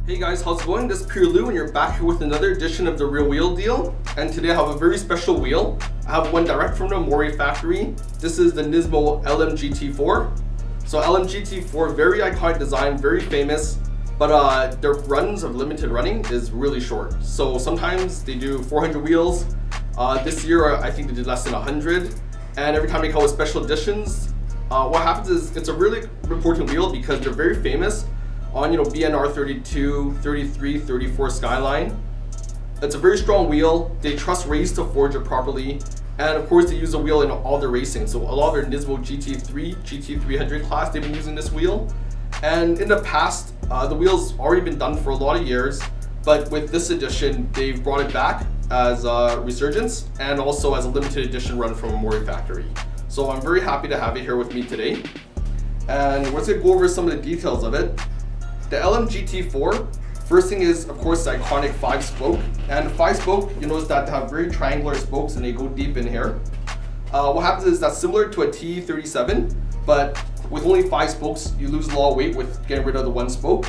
Hey guys, how's it going? This is Pure Lou and you're back here with another edition of the Real Wheel Deal. And today I have a very special wheel. I have one direct from the Omori Factory. This is the Nismo LM GT4. So LM GT4, very iconic design, very famous, but their runs of limited running is really short. So sometimes they do 400 wheels. This year I think they did less than 100. And every time they come with special editions, what happens is it's a really important wheel because they're very famous on BNR 32, 33, 34 Skyline. It's a very strong wheel. They trust Rays to forge it properly. And of course they use the wheel in all their racing. So a lot of their Nismo GT3, GT300 class, they've been using this wheel. And in the past, the wheel's already been done for a lot of years, but with this edition, they've brought it back as a resurgence and also as a limited edition run from Omori Factory. So I'm very happy to have it here with me today. And we're just gonna go over some of the details of it. The LM GT4, first thing is, of course, the iconic 5-spoke. And 5-spoke, you notice that they have very triangular spokes and they go deep in here. What happens is that's similar to a T37, but with only 5 spokes, you lose a lot of weight with getting rid of the 1 spoke.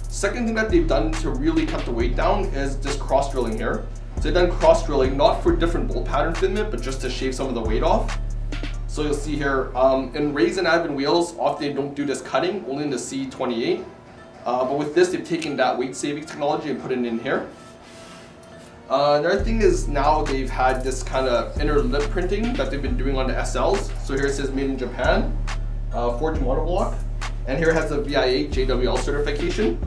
Second thing that they've done to really cut the weight down is just cross drilling here. So they've done cross drilling, not for different bolt pattern fitment, but just to shave some of the weight off. So you'll see here, in Rays and Advent wheels, often they don't do this cutting, only in the C28. But with this, they've taken that weight saving technology and put it in here. Another thing is now they've had this kind of inner lip printing that they've been doing on the SLs. So here it says made in Japan, forged monoblock, and here it has the VIA JWL certification.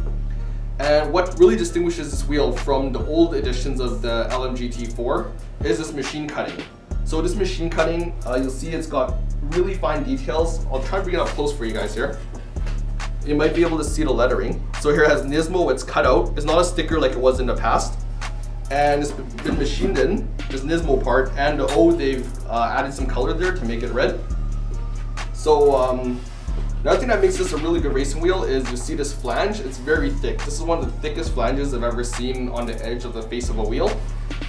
And what really distinguishes this wheel from the old editions of the LM GT4 is this machine cutting. So this machine cutting, you'll see it's got really fine details. I'll try to bring it up close for you guys here. You might be able to see the lettering. So here it has Nismo, it's cut out. It's not a sticker like it was in the past. And it's been machined in, this Nismo part, and the O, they've added some color there to make it red. So another thing that makes this a really good racing wheel is you see this flange, it's very thick. This is one of the thickest flanges I've ever seen on the edge of the face of a wheel.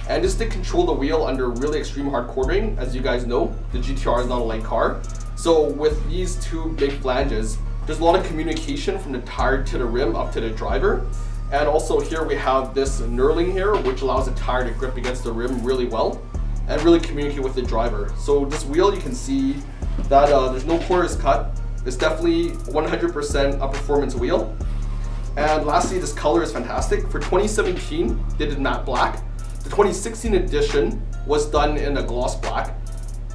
And just to control the wheel under really extreme hard quartering, as you guys know, the GT-R is not a light car. So with these two big flanges, there's a lot of communication from the tire to the rim up to the driver. And also here we have this knurling here, which allows the tire to grip against the rim really well and really communicate with the driver. So this wheel, you can see that there's no corners cut. It's definitely 100% a performance wheel. And lastly, this color is fantastic. For 2017, they did matte black. The 2016 edition was done in a gloss black.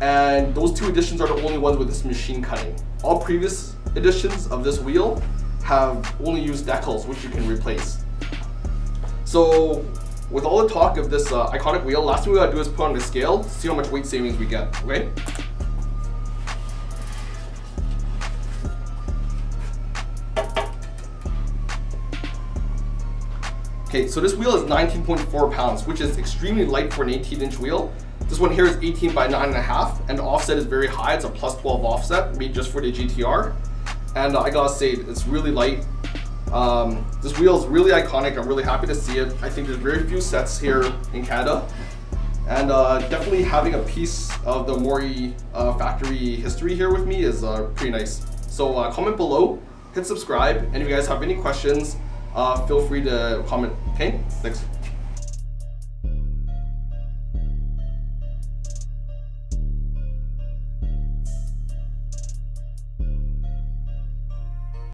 And those two editions are the only ones with this machine cutting. All previous editions of this wheel have only used decals, which you can replace. So with all the talk of this iconic wheel, last thing we gotta do is put on the scale to see how much weight savings we get, okay? Okay, so this wheel is 19.4 pounds, which is extremely light for an 18-inch wheel. This one here is 18 by 9.5, and the offset is very high. It's a plus 12 offset, made just for the GT-R. And I gotta say, it's really light. This wheel is really iconic. I'm really happy to see it. I think there's very few sets here in Canada. And definitely having a piece of the Omori factory history here with me is pretty nice. So comment below, hit subscribe, and if you guys have any questions, feel free to comment. Okay, thanks.